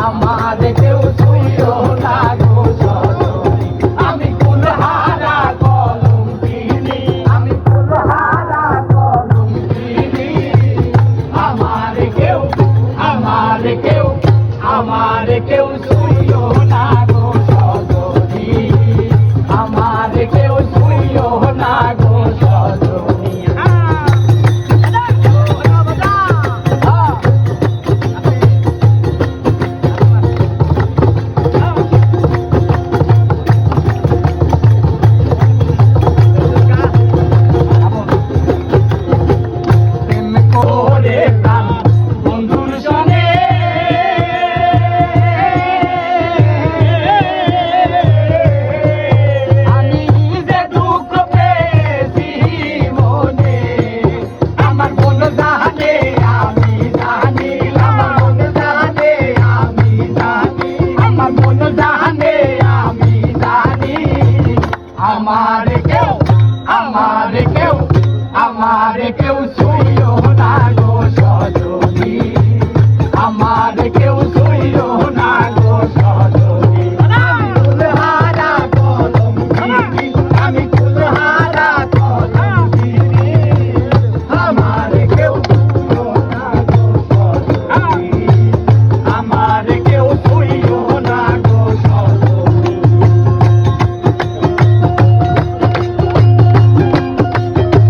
আমার কেউ ছুঁইও না গো সজনী আমি কুলহারা কলঙ্কিনী আমি কুলহারা কলঙ্কিনী আমার কেউ ছুঁইও না গো সজনী আমার কেউ ছুঁইও না গো সজনী আমার কেউ ছুঁইও